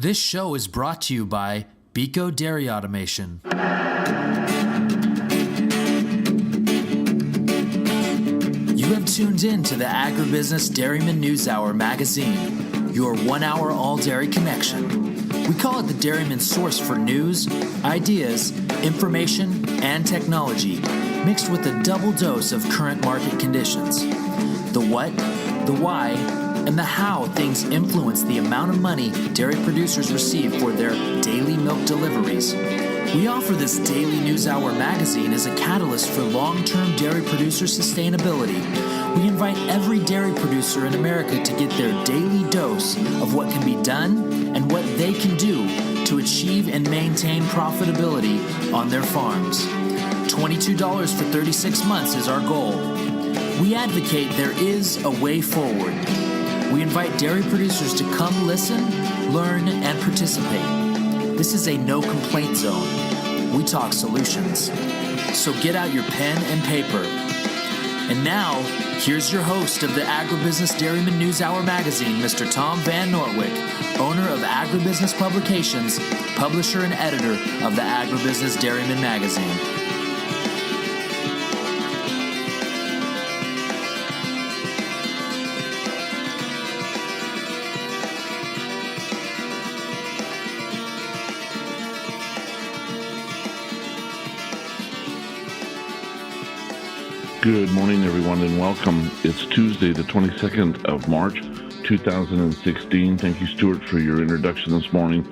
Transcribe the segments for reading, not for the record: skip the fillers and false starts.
This show is brought to you by Beco Dairy Automation. You have tuned in to the Agribusiness Dairyman News Hour magazine, your 1 hour all dairy connection. We call it the Dairyman source for news, ideas, information, and technology, mixed with a double dose of current market conditions. The what, the why, and the how things influence the amount of money dairy producers receive for their daily milk deliveries. We offer this daily news hour magazine as a catalyst for long-term dairy producer sustainability. We invite every dairy producer in America to get their daily dose of what can be done and what they can do to achieve and maintain profitability on their farms. $22 for 36 months is our goal. We advocate there is a way forward. We invite dairy producers to come listen, learn, and participate. This is a no-complaint zone. We talk solutions. So get out your pen and paper. And now, here's your host of the Agribusiness Dairyman News Hour magazine, Mr. Tom Van Nortwick, owner of Agribusiness Publications, publisher and editor of the Agribusiness Dairyman magazine. Good morning, everyone, and welcome. It's Tuesday, the 22nd of March, 2016. Thank you, Stuart, for your introduction this morning.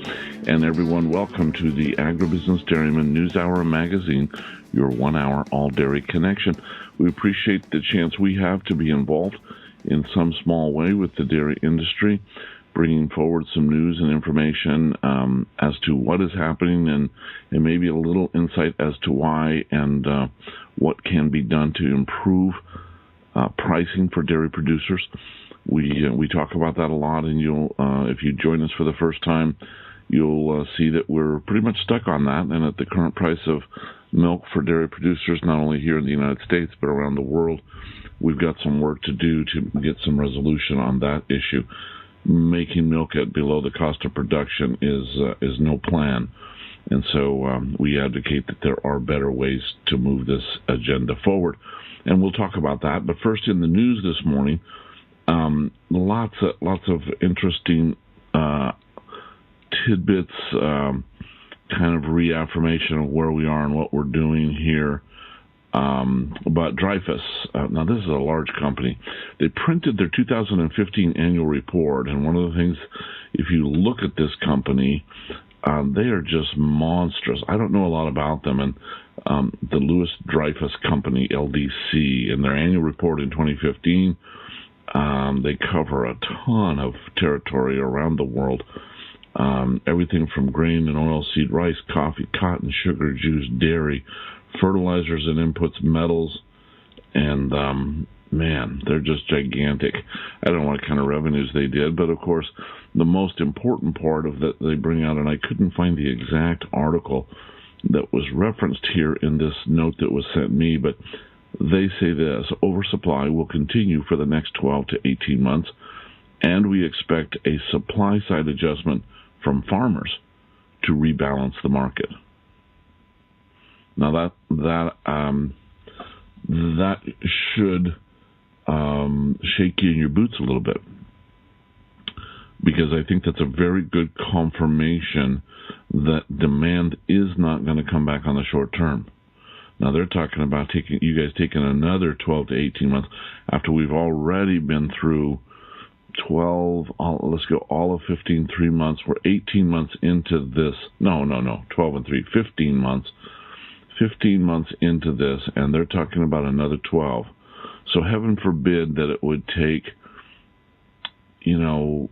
And everyone, welcome to the Agribusiness Dairyman News Hour magazine, your 1 hour all dairy connection. We appreciate the chance we have to be involved in some small way with the dairy industry, bringing forward some news and information as to what is happening and maybe a little insight as to why and what can be done to improve pricing for dairy producers. We talk about that a lot, and you'll if you join us for the first time, you'll see that we're pretty much stuck on that. And at the current price of milk for dairy producers, not only here in the United States but around the world, we've got some work to do to get some resolution on that issue. Making milk at below the cost of production is no plan. And so we advocate that there are better ways to move this agenda forward. And we'll talk about that. But first, in the news this morning, lots of interesting tidbits, kind of reaffirmation of where we are and what we're doing here. But Dreyfus, now this is a large company. They printed their 2015 annual report, and one of the things, if you look at this company, they are just monstrous. I don't know a lot about them, and the Louis Dreyfus Company, LDC, in their annual report in 2015, they cover a ton of territory around the world. Everything from grain and oilseed, rice, coffee, cotton, sugar, juice, dairy, fertilizers and inputs, metals, and man, they're just gigantic. I don't know what kind of revenues they did, but of course, the most important part of that they bring out, and I couldn't find the exact article that was referenced here in this note that was sent me, but they say this: oversupply will continue for the next 12 to 18 months, and we expect a supply-side adjustment from farmers to rebalance the market. Now that should shake you in your boots a little bit, because I think that's a very good confirmation that demand is not going to come back on the short term. Now they're talking about taking another 12 to 18 months after we've already been through 12. Let's go all of 15, 3 months. We're 18 months into this. No, 12 and 3, 15 months. 15 months into this, and they're talking about another 12. So heaven forbid that it would take, 12,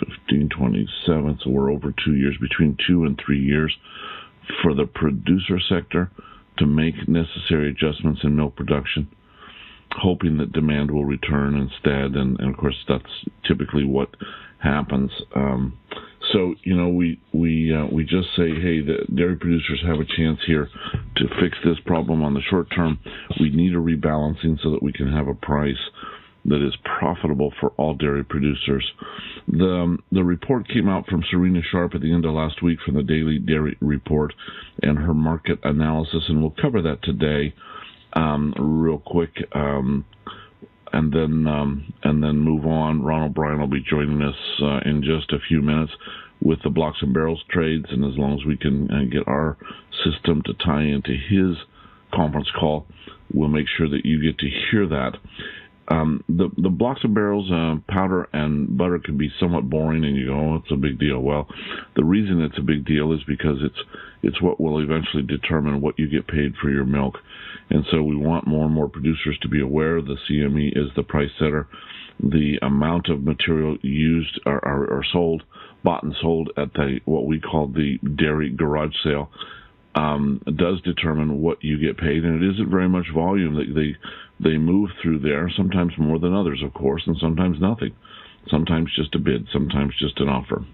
15, 27, so we're over 2 years, between 2 and 3 years, for the producer sector to make necessary adjustments in milk production, hoping that demand will return instead, and of course that's typically what happens. So, we just say, hey, the dairy producers have a chance here to fix this problem on the short term. We need a rebalancing so that we can have a price that is profitable for all dairy producers. The report came out from Serena Sharp at the end of last week from the Daily Dairy Report and her market analysis, and we'll cover that today real quick, and then move on. Ronald Bryan will be joining us in just a few minutes with the blocks and barrels trades, and as long as we can get our system to tie into his conference call, we'll make sure that you get to hear that. The blocks and barrels, powder and butter can be somewhat boring, and you go, oh, it's a big deal. Well, the reason it's a big deal is because it's what will eventually determine what you get paid for your milk. And so we want more and more producers to be aware the CME is the price setter. The amount of material used or sold, bought and sold at what we call the dairy garage sale, does determine what you get paid, and it isn't very much volume that they move through there, sometimes more than others, of course, and sometimes nothing. Sometimes just a bid, sometimes just an offer.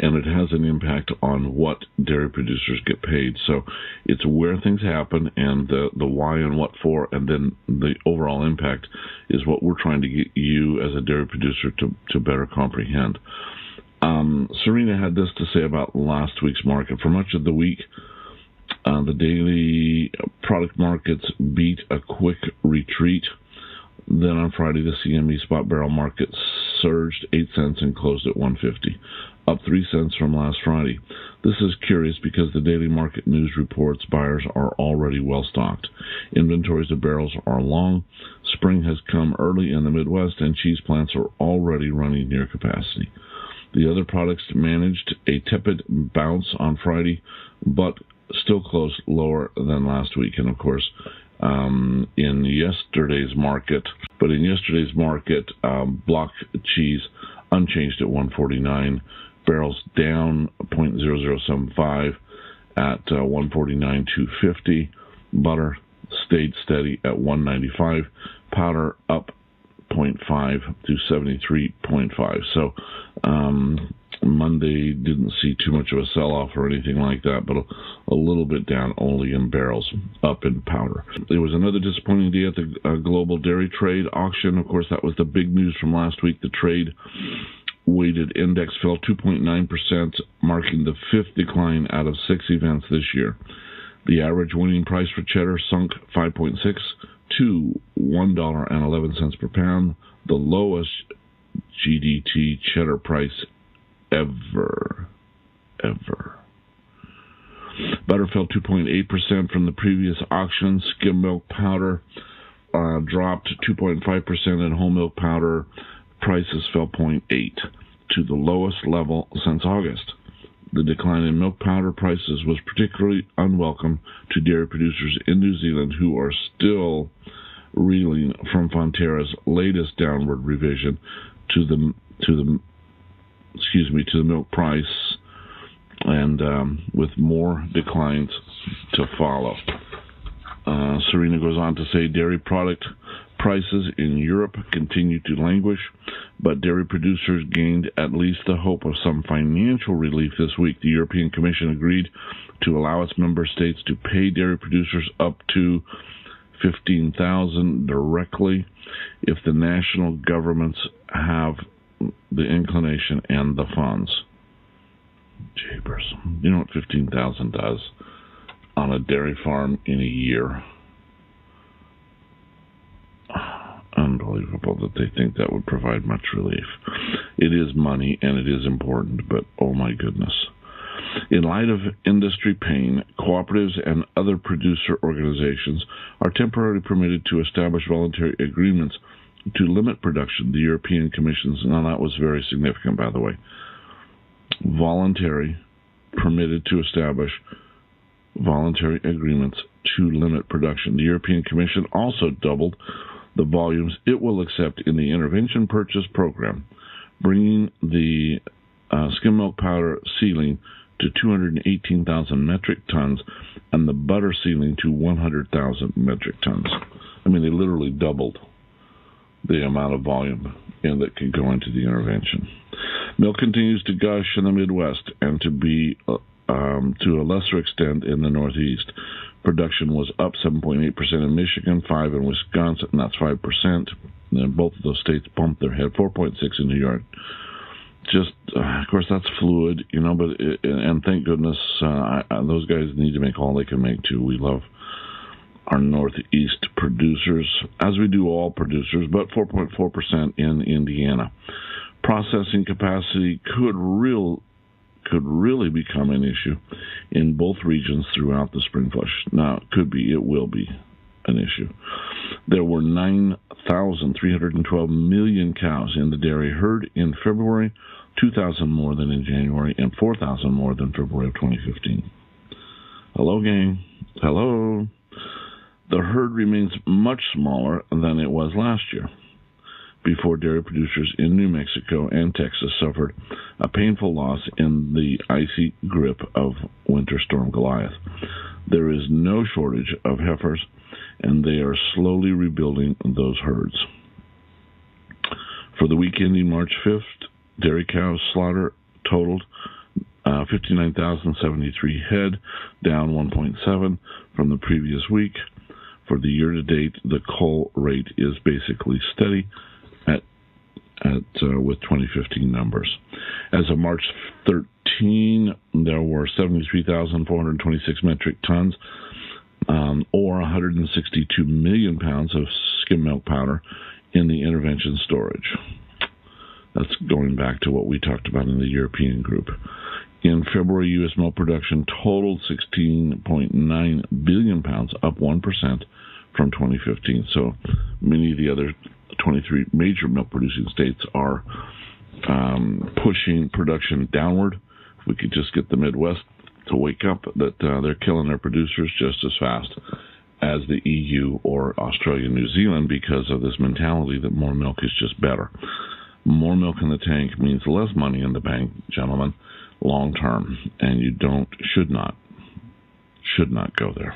And it has an impact on what dairy producers get paid. So it's where things happen and the why and what for, and then the overall impact is what we're trying to get you as a dairy producer to better comprehend. Serena had this to say about last week's market. For much of the week, the daily product markets beat a quick retreat. Then on Friday, the CME spot barrel market surged 8 cents and closed at 150, up 3 cents from last Friday. This is curious because the daily market news reports buyers are already well stocked. Inventories of barrels are long. Spring has come early in the Midwest, and cheese plants are already running near capacity. The other products managed a tepid bounce on Friday, but still closed lower than last week. And of course, in yesterday's market, block cheese unchanged at 149, barrels down 0.0075 at 149.250, butter stayed steady at 195, powder up 0.5 to 73.5. So Monday didn't see too much of a sell-off or anything like that, but a little bit down only in barrels, up in powder. There was another disappointing day at the global dairy trade auction. Of course, that was the big news from last week. The trade weighted index fell 2.9%, marking the fifth decline out of 6 events this year. The average winning price for cheddar sunk 5.6 to $1.11 per pound, the lowest GDT cheddar price ever. Butter fell 2.8% from the previous auction. Skim milk powder dropped 2.5%, and whole milk powder prices fell 0.8 to the lowest level since August. The decline in milk powder prices was particularly unwelcome to dairy producers in New Zealand, who are still reeling from Fonterra's latest downward revision to the milk price, and with more declines to follow. Serena goes on to say dairy product prices in Europe continue to languish, but dairy producers gained at least the hope of some financial relief this week. The European Commission agreed to allow its member states to pay dairy producers up to $15,000 directly if the national governments have the inclination and the funds. Jeepers. You know what $15,000 does on a dairy farm in a year? Unbelievable that they think that would provide much relief. It is money and it is important, but oh my goodness. In light of industry pain, cooperatives and other producer organizations are temporarily permitted to establish voluntary agreements to limit production. The European Commission's, now that was very significant, by the way, permitted to establish voluntary agreements to limit production. The European Commission also doubled the volumes it will accept in the intervention purchase program, bringing the skim milk powder ceiling to 218,000 metric tons and the butter ceiling to 100,000 metric tons. I mean, they literally doubled the amount of volume that can go into the intervention. Milk continues to gush in the Midwest and to be to a lesser extent in the Northeast. Production was up 7.8% in Michigan, 5% in Wisconsin, and that's 5%. Both of those states bumped their head, 4.6 in New York. Just, of course, that's fluid, but and thank goodness those guys need to make all they can make, too. We love our Northeast producers, as we do all producers, but 4.4% in Indiana. Processing capacity could really become an issue in both regions throughout the spring flush. Now, it will be an issue. There were 9,312 million cows in the dairy herd in February, 2,000 more than in January, and 4,000 more than February of 2015. Hello, gang. Hello. The herd remains much smaller than it was last year, before dairy producers in New Mexico and Texas suffered a painful loss in the icy grip of Winter Storm Goliath. There is no shortage of heifers, and they are slowly rebuilding those herds. For the week ending March 5th, dairy cow slaughter totaled 59,073 head, down 1.7 from the previous week. For the year-to-date, the cull rate is basically steady with 2015 numbers. As of March 13, there were 73,426 metric tons, or 162 million pounds of skim milk powder in the intervention storage. That's going back to what we talked about in the European group. In February, U.S. milk production totaled 16.9 billion pounds, up 1% from 2015. So many of the other 23 major milk-producing states are pushing production downward. If we could just get the Midwest to wake up, that they're killing their producers just as fast as the EU or Australia and New Zealand, because of this mentality that more milk is just better. More milk in the tank means less money in the bank, gentlemen, long term, and you should not go there.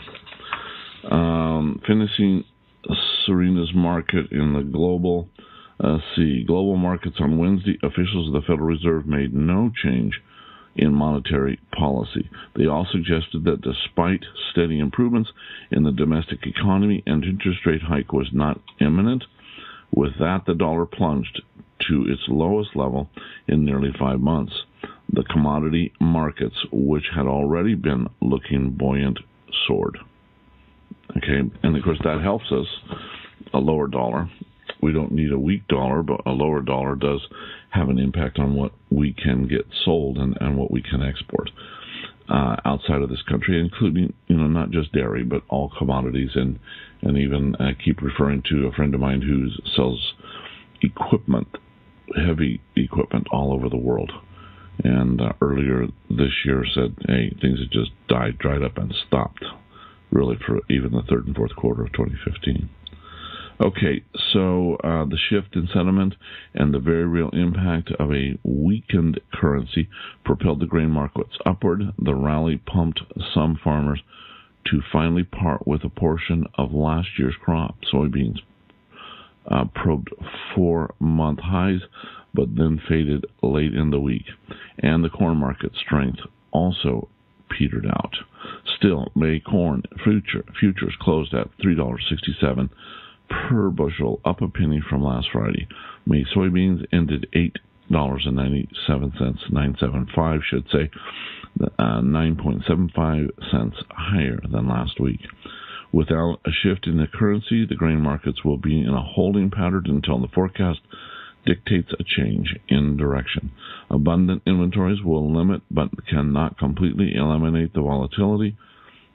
Finishing Serena's market in the global markets on Wednesday, officials of the Federal Reserve made no change in monetary policy. They all suggested that despite steady improvements in the domestic economy, an interest rate hike was not imminent. With that, the dollar plunged to its lowest level in nearly 5 months. The commodity markets, which had already been looking buoyant, soared. Okay, and of course that helps us, a lower dollar. We don't need a weak dollar, but a lower dollar does have an impact on what we can get sold and what we can export outside of this country, including, not just dairy, but all commodities, and even I keep referring to a friend of mine who sells equipment, heavy equipment all over the world. And earlier this year said, hey, things had just dried up and stopped, really, for even the third and fourth quarter of 2015. Okay, so the shift in sentiment and the very real impact of a weakened currency propelled the grain markets upward. The rally pumped some farmers to finally part with a portion of last year's crop. Soybeans probed 4-month highs, but then faded late in the week. And the corn market strength also petered out. Still, May corn futures closed at $3.67 per bushel, up a penny from last Friday. May soybeans ended $8.97, should say, 9.75 cents higher than last week. Without a shift in the currency, the grain markets will be in a holding pattern until the forecast dictates a change in direction. Abundant inventories will limit but cannot completely eliminate the volatility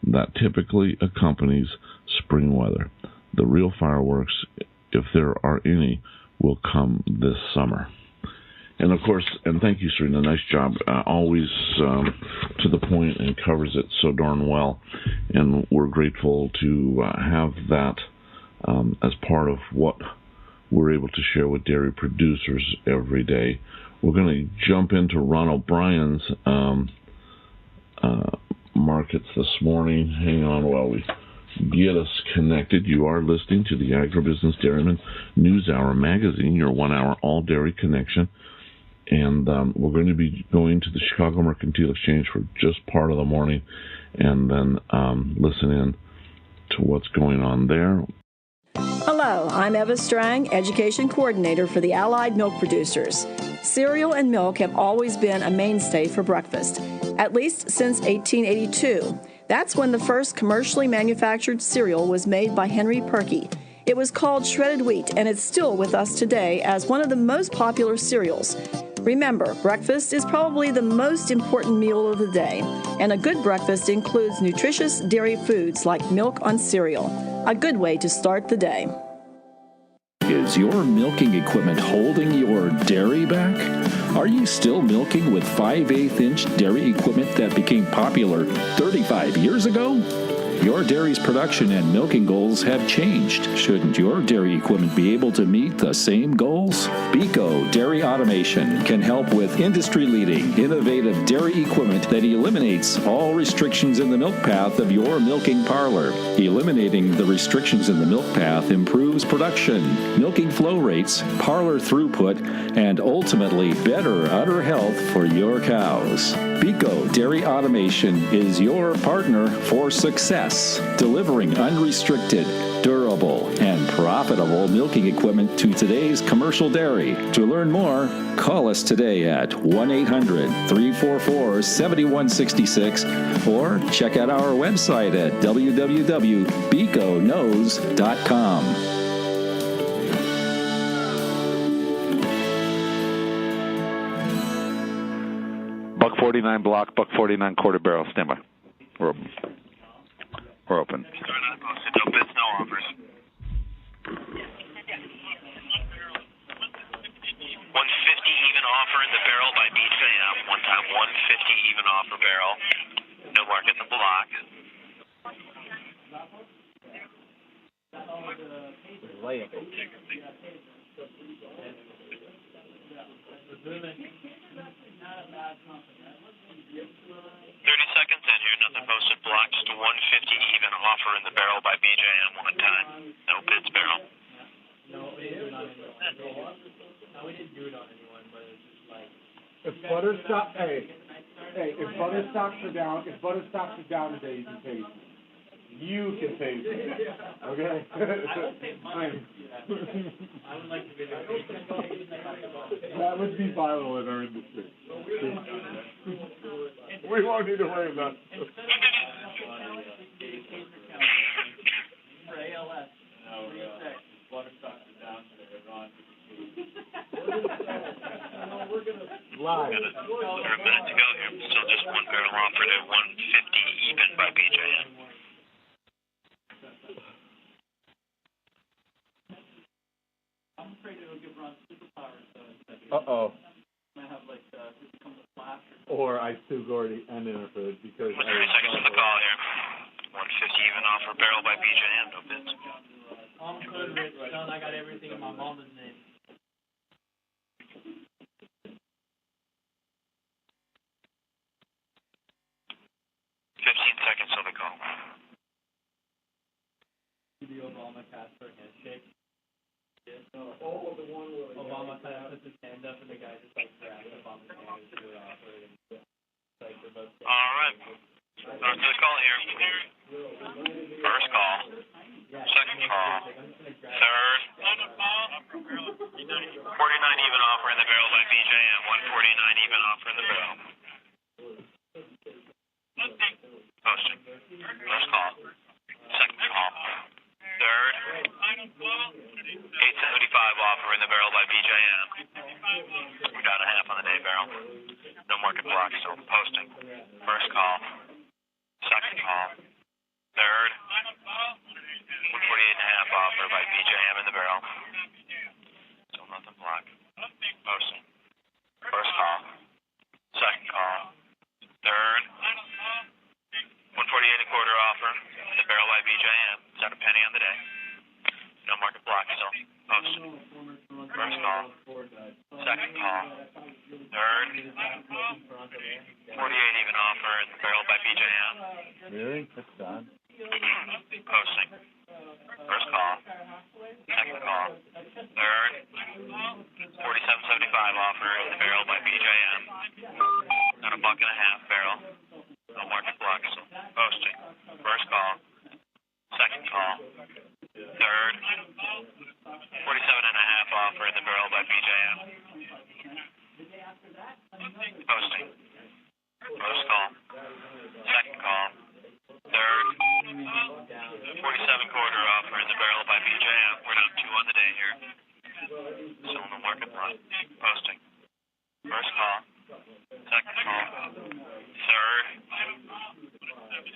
that typically accompanies spring weather. The real fireworks, if there are any, will come this summer. And of course, and thank you, Serena, nice job, always to the point and covers it so darn well. And we're grateful to have that as part of what we're able to share with dairy producers every day. We're going to jump into Ron O'Brien's markets this morning. Hang on while we get us connected. You are listening to the Agribusiness Dairyman News Hour magazine, your 1-hour all-dairy connection. And we're going to be going to the Chicago Mercantile Exchange for just part of the morning, and then listen in to what's going on there. Hello, I'm Eva Strang, Education Coordinator for the Allied Milk Producers. Cereal and milk have always been a mainstay for breakfast, at least since 1882. That's when the first commercially manufactured cereal was made by Henry Perky. It was called shredded wheat, and it's still with us today as one of the most popular cereals. Remember, breakfast is probably the most important meal of the day, and a good breakfast includes nutritious dairy foods like milk on cereal. A good way to start the day. Is your milking equipment holding your dairy back? Are you still milking with 5/8-inch dairy equipment that became popular 35 years ago? Your dairy's production and milking goals have changed. Shouldn't your dairy equipment be able to meet the same goals? Beco Dairy Automation can help with industry-leading, innovative dairy equipment that eliminates all restrictions in the milk path of your milking parlor. Eliminating the restrictions in the milk path improves production, milking flow rates, parlor throughput, and ultimately better udder health for your cows. Beco Dairy Automation is your partner for success, delivering unrestricted, durable, and profitable milking equipment to today's commercial dairy. To learn more, call us today at 1-800-344-7166 or check out our website at www.becoknows.com. Buck 49 block, Buck 49 quarter barrel. Stand by. We're open. We're open. No bids, no offers. 150 even offer in the barrel by BJM. One time 150 even offer barrel. No market in the block. Layup. 30 seconds in here, nothing posted block, just a 150 even offer in the barrel by BJM one time. No bids barrel. No, we didn't do it on anyone. No, we didn't do it on anyone, but it's just like if butter stocks are down today, you can pay. You can pay. Okay? I would pay mine. I would like to be there. That would be viral in our industry. We won't need to worry about it. For ALS, butter stocks are down today. Live. Got a minute to go here. Still just one barrel offer to 150 even by BJM. I'm afraid it'll give Ron superpowers, though. Uh-oh. Might have, like, become a flash Or I sue Gordy and Interford because 30 seconds to the call here. 150 even offer barrel by BJM. No bids. I'm good, Rich. Son, I got everything in my mama's name. 15 seconds till the call. The Obama cast for a handshake. Yeah, so, Obama kind of puts his hand up and the guy just like grabs Obama's hand and really awkward and like they're both All right. Start to the call here. First call. Second call. Third. 49 even offer in the barrel by BJM. 149 even offer in the barrel. Posting. First call. Second call. Third. 875 offer in the barrel by BJM. We're down a half on the day barrel. No market block, still posting. First call. Second call. Third. 148.5 offer by BJM in the barrel. Still nothing block. Posting. First call. Second call. Third. 148.25 offer in the barrel by BJM. It's at a penny on the day. No market block, still posting. First call. Second call. Third. 48 even offer in the barrel by BJM. Really? That's sad. Posting. First call. Second call. Third. 47.75 offer in the barrel by BJM. At $1.50 barrel. No market block, still posting. First call. Second call. Third. Posting. First call. Second call. Third. 47 quarter offer in the barrel by BJM. We're down 2 on the day here. Still in the market lot. Posting. First call. Second call. Third.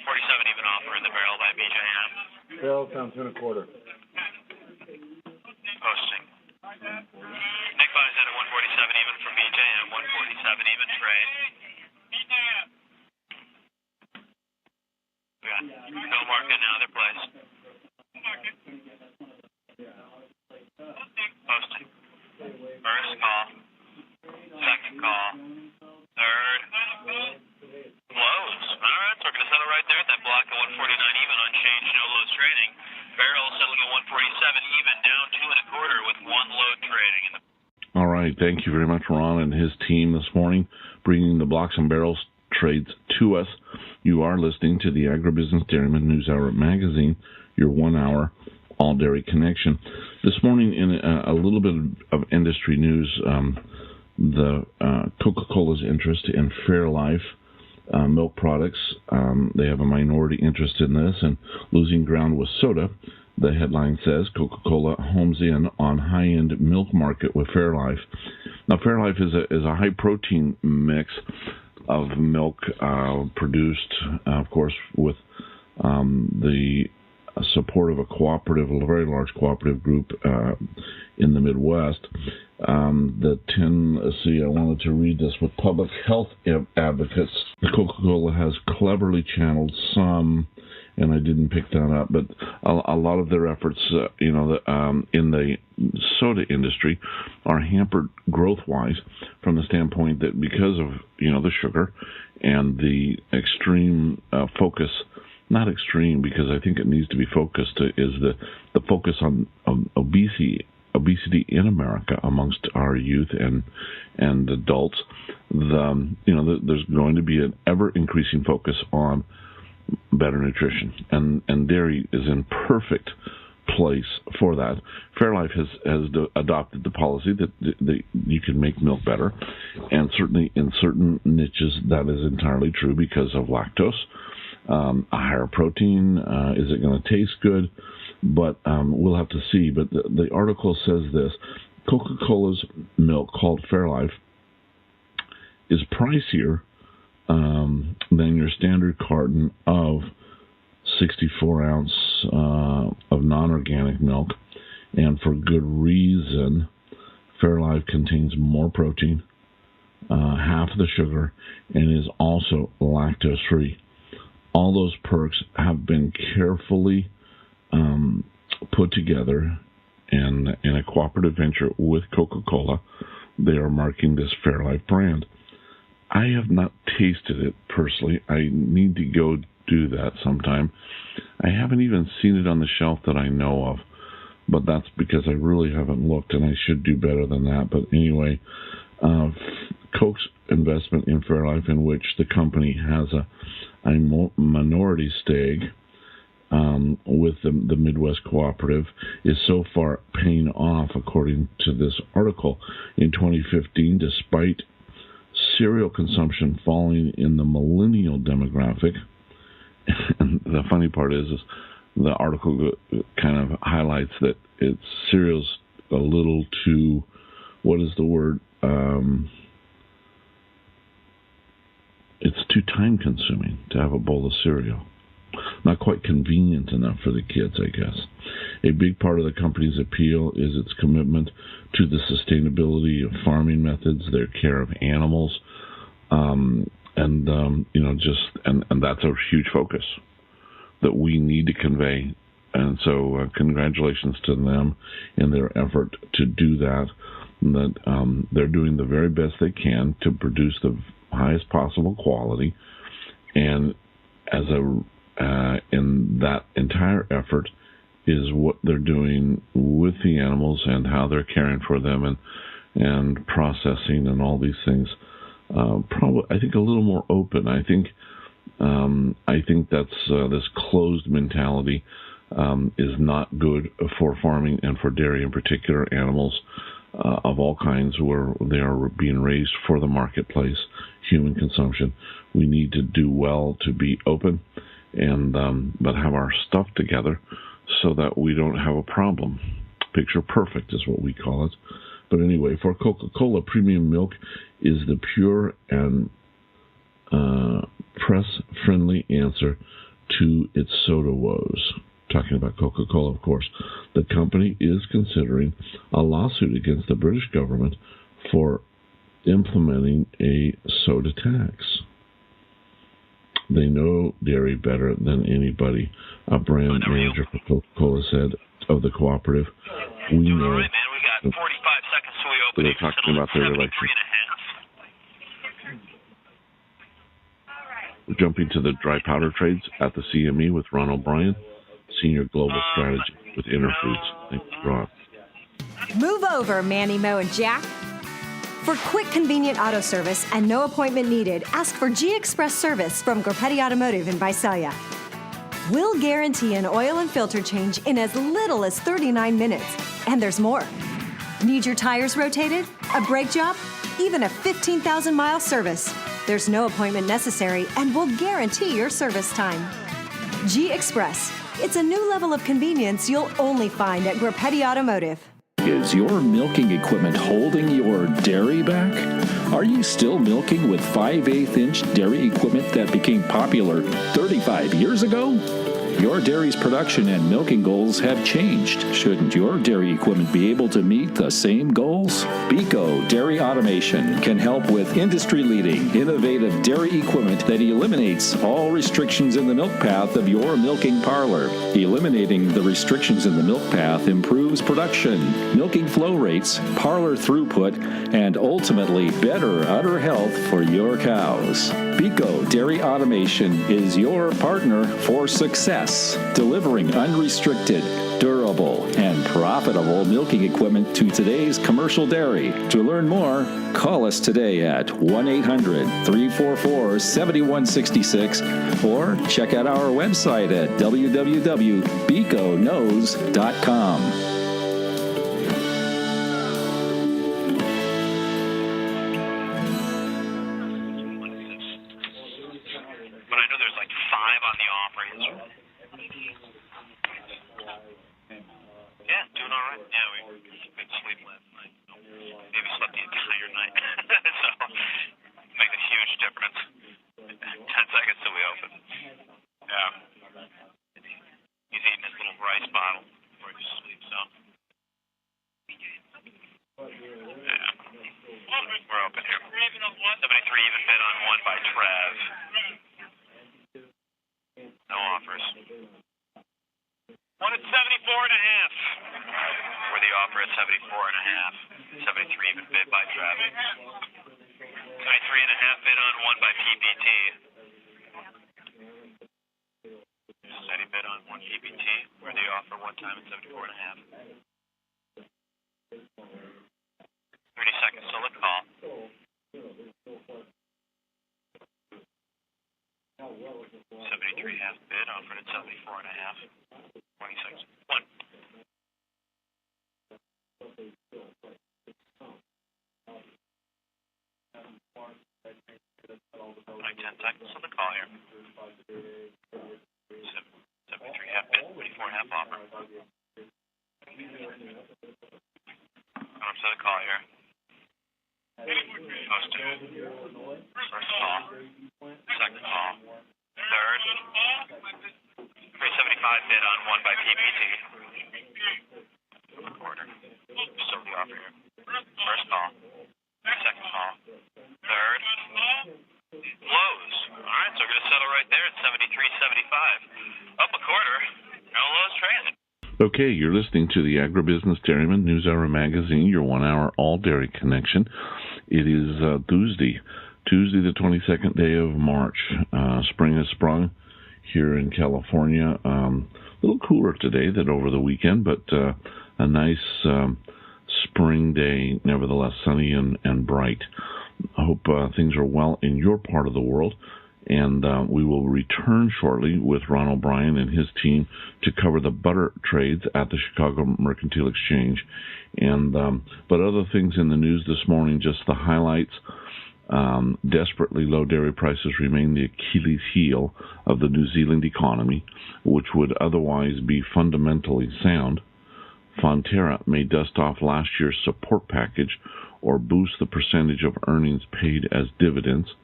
47 even offer in the barrel by BJM. Barrel's down 2 1/4. Posting. Nick buys in at 147 even from BJM. 147 even trade. Yeah. No market now. They're placed. Posting. First call. Second call. Third. Close. All right, so we're going to settle right there at that block at 149 even, unchanged, no lows trading. Barrel settling at 147 even, down 2 1/4 with 1 load trading. All right, thank you very much, Ron and his team this morning, bringing the blocks and barrels trades to us. You are listening to the Agribusiness Dairyman News Hour magazine, your 1 hour all dairy connection. This morning, in a little bit of industry news, the Coca-Cola's interest in Fairlife milk products. They have a minority interest in this and losing ground with soda. The headline says Coca-Cola homes in on high-end milk market with Fairlife. Now, Fairlife is a high-protein mix of milk produced, of course, with the support of a very large cooperative group in the Midwest. I wanted to read this with public health advocates. Coca-Cola has cleverly channeled some, and I didn't pick that up, but a lot of their efforts, in the soda industry are hampered growth-wise from the standpoint that because of, the sugar and the extreme focus, not extreme because I think it needs to be focused, is the focus on obesity in America amongst our youth and adults. There's going to be an ever-increasing focus on better nutrition, and dairy is in perfect place for that. Fairlife has adopted the policy that you can make milk better, and certainly in certain niches that is entirely true because of lactose. A higher protein, is it going to taste good? But we'll have to see. But the article says this: Coca-Cola's milk, called Fairlife, is pricier than your standard carton of 64-ounce of non-organic milk, and for good reason. Fairlife contains more protein, half the sugar, and is also lactose-free. All those perks have been carefully put together in a cooperative venture with Coca-Cola. They are marking this Fairlife brand. I have not tasted it personally. I need to go do that sometime. I haven't even seen it on the shelf that I know of, but that's because I really haven't looked, and I should do better than that. But anyway, Coke's investment in Fairlife, in which the company has a minority stake with the Midwest Cooperative, is so far paying off, according to this article. In 2015, despite cereal consumption falling in the millennial demographic, and the funny part is the article kind of highlights that cereal's a little too, what is the word? It's too time-consuming to have a bowl of cereal. Not quite convenient enough for the kids, I guess. A big part of the company's appeal is its commitment to the sustainability of farming methods, their care of animals, and that's a huge focus that we need to convey. And so, congratulations to them in their effort to do that. That they're doing the very best they can to produce the highest possible quality, and in that entire effort is what they're doing with the animals and how they're caring for them and processing and all these things. Probably, I think, a little more open. I think that's this closed mentality is not good for farming and for dairy in particular, animals. of all kinds where they are being raised for the marketplace, human consumption. We need to do well to be open and but have our stuff together so that we don't have a problem. Picture perfect is what we call it. But anyway, for Coca-Cola, premium milk is the pure and press-friendly answer to its soda woes. Talking about Coca-Cola, of course. The company is considering a lawsuit against the British government for implementing a soda tax. They know dairy better than anybody, a brand manager for Coca-Cola said of the cooperative. We know. All right, man. We got 45 seconds till we open. They're talking about their election. We're jumping to the dry powder trades at the CME with Ron O'Brien, Senior Global Strategy with Interfoods. Thanks, Ron. Move over, Manny, Mo, and Jack. For quick, convenient auto service and no appointment needed, ask for G Express service from Gorpetti Automotive in Visalia. We'll guarantee an oil and filter change in as little as 39 minutes. And there's more. Need your tires rotated? A brake job? Even a 15,000-mile service? There's no appointment necessary, and we'll guarantee your service time. G Express. It's a new level of convenience you'll only find at Gorpetti Automotive. Is your milking equipment holding your dairy back? Are you still milking with 5/8-inch dairy equipment that became popular 35 years ago? Your dairy's production and milking goals have changed. Shouldn't your dairy equipment be able to meet the same goals? Beco Dairy Automation can help with industry-leading, innovative dairy equipment that eliminates all restrictions in the milk path of your milking parlor. Eliminating the restrictions in the milk path improves production, milking flow rates, parlor throughput, and ultimately better udder health for your cows. Beco Dairy Automation is your partner for success, delivering unrestricted, durable, and profitable milking equipment to today's commercial dairy. To learn more, call us today at 1-800-344-7166 or check out our website at www.becoKnows.com. Okay, you're listening to the Agribusiness Dairyman News Hour Magazine, your 1-hour all-dairy connection. It is Tuesday the 22nd day of March. Spring has sprung here in California. A little cooler today than over the weekend, but a nice spring day, nevertheless sunny and bright. I hope things are well in your part of the world. And we will return shortly with Ron O'Brien and his team to cover the butter trades at the Chicago Mercantile Exchange. And but other things in the news this morning, just the highlights. Desperately low dairy prices remain the Achilles heel of the New Zealand economy, which would otherwise be fundamentally sound. Fonterra may dust off last year's support package or boost the percentage of earnings paid as dividends.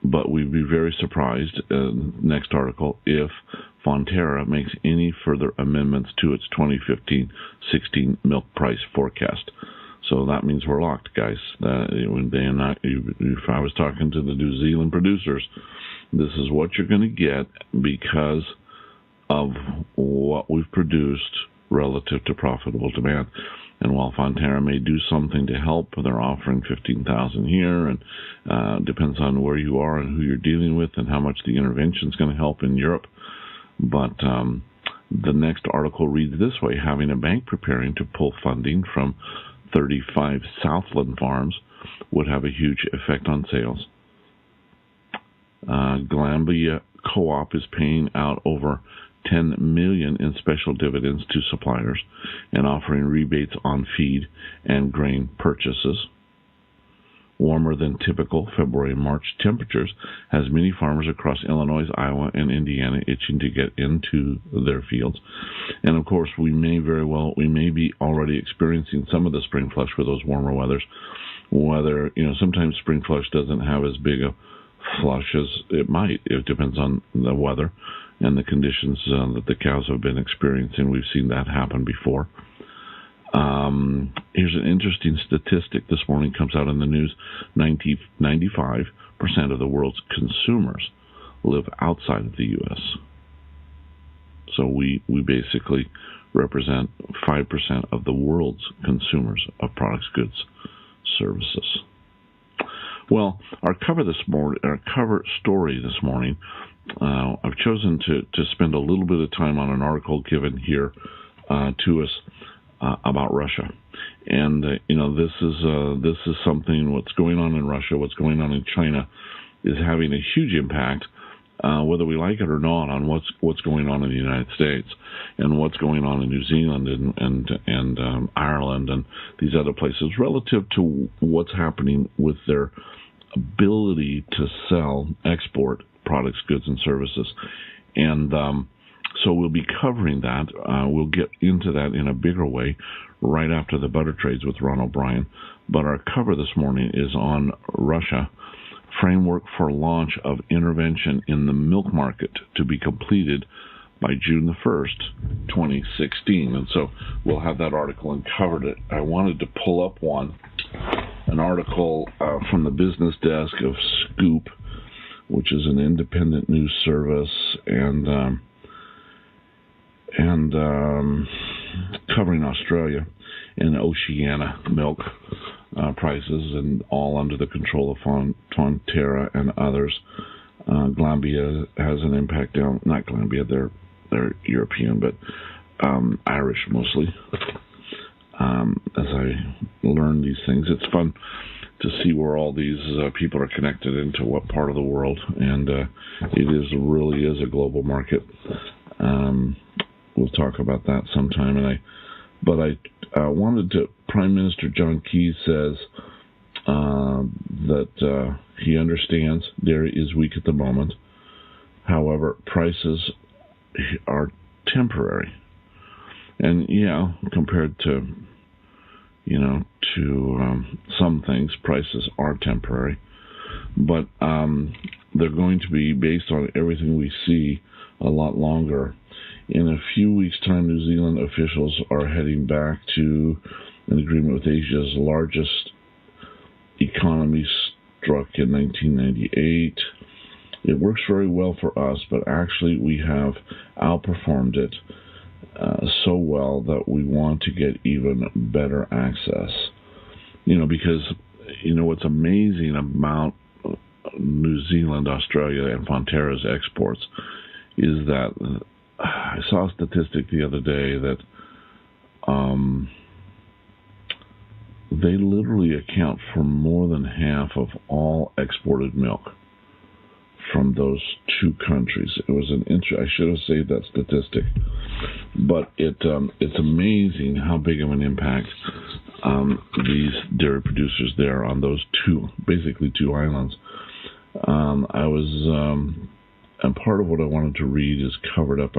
But we'd be very surprised, next article, if Fonterra makes any further amendments to its 2015-16 milk price forecast. So that means we're locked, guys. If I was talking to the New Zealand producers, this is what you're going to get because of what we've produced relative to profitable demand. And while Fonterra may do something to help, they're offering $15,000 here, and depends on where you are and who you're dealing with and how much the intervention is going to help in Europe. But the next article reads this way: having a bank preparing to pull funding from 35 Southland farms would have a huge effect on sales. Glanbia Co-op is paying out over $10 million in special dividends to suppliers and offering rebates on feed and grain purchases. Warmer than typical February and March temperatures has many farmers across Illinois, Iowa, and Indiana itching to get into their fields. And of course, we may be already experiencing some of the spring flush with those warmer weathers. Sometimes spring flush doesn't have as big a flush as it might. It depends on the weather and the conditions that the cows have been experiencing. We've seen that happen before. Here's an interesting statistic this morning, comes out in the news. 95% of the world's consumers live outside of the U.S. So we basically represent 5% of the world's consumers of products, goods, services. Well, our cover story this morning, I've chosen to spend a little bit of time on an article given here to us about Russia, and this is something. What's going on in Russia, what's going on in China, is having a huge impact, whether we like it or not, on what's going on in the United States and what's going on in New Zealand and Ireland and these other places relative to what's happening with their ability to export products, goods, and services. And so we'll be covering that. We'll get into that in a bigger way right after the butter trades with Ron O'Brien. But our cover this morning is on Russia. Framework for launch of intervention in the milk market to be completed by June the 1st, 2016. And so we'll have that article and covered it. I wanted to pull up an article from the business desk of Scoop, which is an independent news service, and covering Australia and Oceania milk prices, and all under the control of Fonterra and others. Glanbia has an impact down. Not Glanbia, they're European, but Irish mostly. As I learn these things, it's fun to see where all these people are connected into what part of the world, and it really is a global market. We'll talk about that sometime. But I wanted to. Prime Minister John Key says that he understands dairy is weak at the moment. However, prices are temporary, and compared to some things, prices are temporary, but they're going to be, based on everything we see, a lot longer. In a few weeks' time, New Zealand officials are heading back to an agreement with Asia's largest economy, struck in 1998. It works very well for us, but actually we have outperformed it so well that we want to get even better access. Because what's amazing about New Zealand, Australia, and Fonterra's exports is that I saw a statistic the other day that they literally account for more than half of all exported milk from those two countries. It was I should have saved that statistic, but it's amazing how big of an impact these dairy producers there on those basically two islands. And part of what I wanted to read is covered up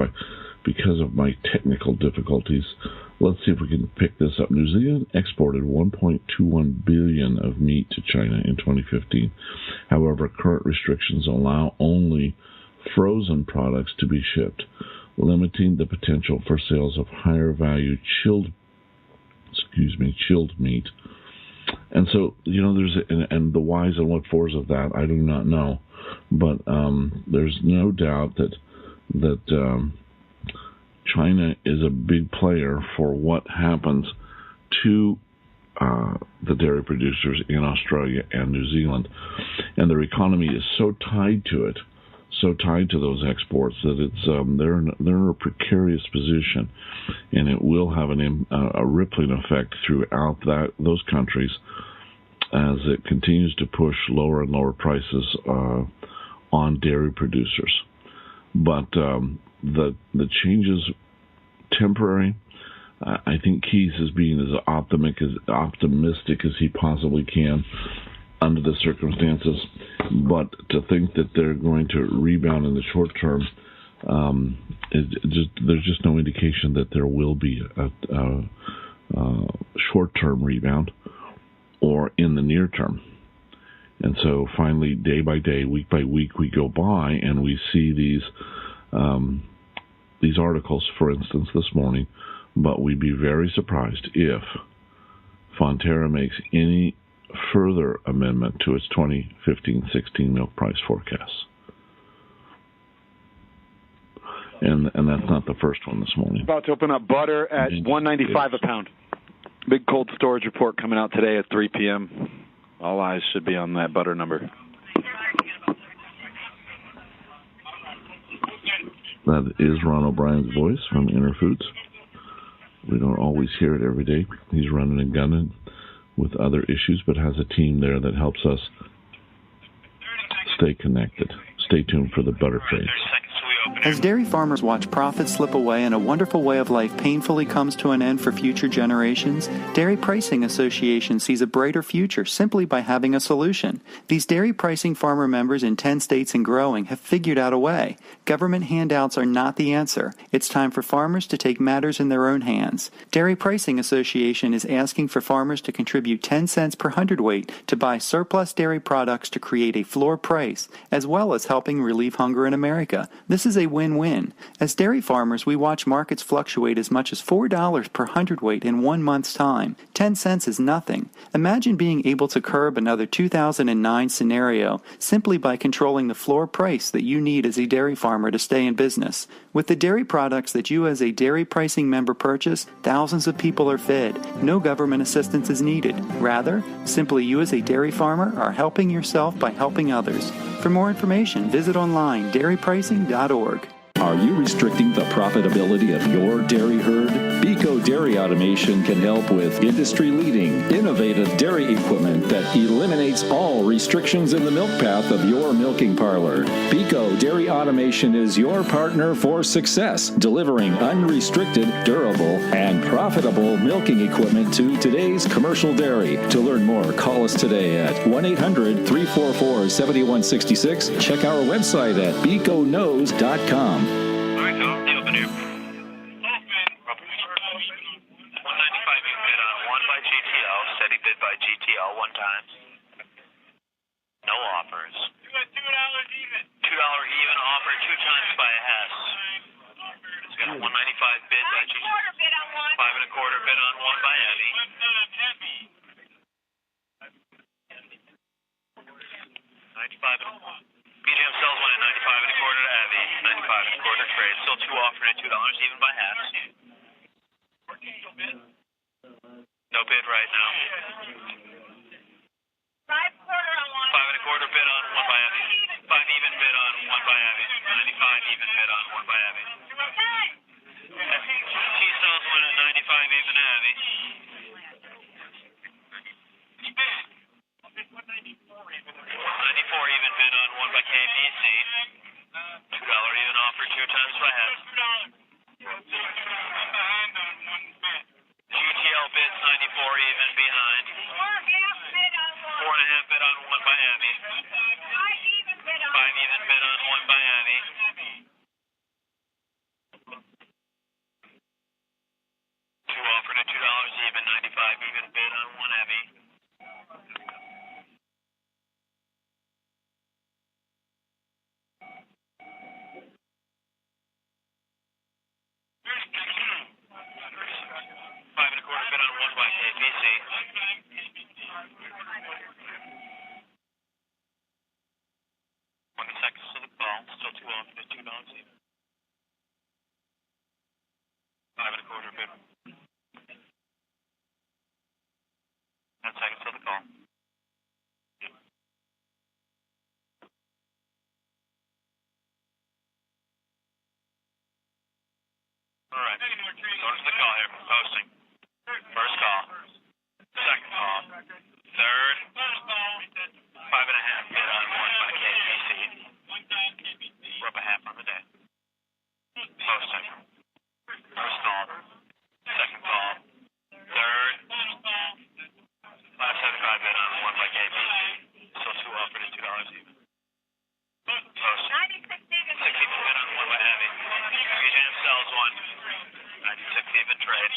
because of my technical difficulties. Let's see if we can pick this up. New Zealand exported 1.21 billion of meat to China in 2015. However, current restrictions allow only frozen products to be shipped, limiting the potential for sales of higher value chilled meat. And so, there's and the whys and what fors of that, I do not know, but there's no doubt that China is a big player for what happens to the dairy producers in Australia and New Zealand, and their economy is so tied to those exports that it's they're in a precarious position, and it will have a rippling effect throughout those countries as it continues to push lower and lower prices on dairy producers. But the changes temporary. I think Keys is being as optimistic as he possibly can under the circumstances, but to think that they're going to rebound in the short term, there's just no indication that there will be a short-term rebound or in the near term. And so finally, day by day, week by week, we go by and we see these articles, for instance, this morning, but we'd be very surprised if Fonterra makes any further amendment to its 2015-16 milk price forecasts. And that's not the first one this morning. About to open up butter at $1.95 a pound. Big cold storage report coming out today at 3 p.m. All eyes should be on that butter number. That is Ron O'Brien's voice from Inner Foods. We don't always hear it every day. He's running and gunning with other issues, but has a team there that helps us stay connected. Stay tuned for the butter trades. As dairy farmers watch profits slip away and a wonderful way of life painfully comes to an end for future generations, Dairy Pricing Association sees a brighter future simply by having a solution. These dairy pricing farmer members in 10 states and growing have figured out a way. Government handouts are not the answer. It's time for farmers to take matters in their own hands. Dairy Pricing Association is asking for farmers to contribute 10 cents per hundredweight to buy surplus dairy products to create a floor price, as well as helping relieve hunger in America. This is a win-win. As dairy farmers, we watch markets fluctuate as much as $4 per hundredweight in 1 month's time. 10 cents is nothing. Imagine being able to curb another 2009 scenario simply by controlling the floor price that you need as a dairy farmer to stay in business. With the dairy products that you as a dairy pricing member purchase, thousands of people are fed. No government assistance is needed. Rather, simply you as a dairy farmer are helping yourself by helping others. For more information, visit online dairypricing.org. Are you restricting the profitability of your dairy herd? Beco Dairy Automation can help with industry-leading, innovative dairy equipment that eliminates all restrictions in the milk path of your milking parlor. Beco Dairy Automation is your partner for success, delivering unrestricted, durable, and profitable milking equipment to today's commercial dairy. To learn more, call us today at 1-800-344-7166. Check our website at becoknows.com. All right, so the open here. Open. 195 you bid on, one by GTL, steady bid by GTL one time. No offers. $2 even. $2 even offer 2 times by a Hess. It's got a 195 bid by GTL. 5 1/4 bid on one by Heavy. 95 and BGM sells one at 95 1/4 to Heavy. 95 1/4 trade. Still 2 offering at $2 even by Hess. No bid right now. 5 1/4 bid on one by Heavy. 5 even bid on one by Heavy. 95 even bid on one by Heavy. T sells one at 95 even to Heavy. 94 even bid on one by KBC. 2 times by half. GTL bids 94 even behind. 4.5 bid on 1 by Abby. 5 even bid on 1 by Abby. 2 offered at $2 even. 95 even bid on 1 Abby. $5.25 bid on 1 by KPC. 20 seconds to the call. Still 2 offered at $2 even. 5.25 bid. 10 seconds to the call. All right. Going to the call here. Posting. First call. Second call. Third. 5.5 bid on 1 by KPC. We're up a half on the day. Posting. First call. Second call. Third. 5.75 bid on 1 by KPC. Still 2 offered at $2 even. Posting. 6 even bid on 1 by Abby. BJM sells 1. 96 even trade.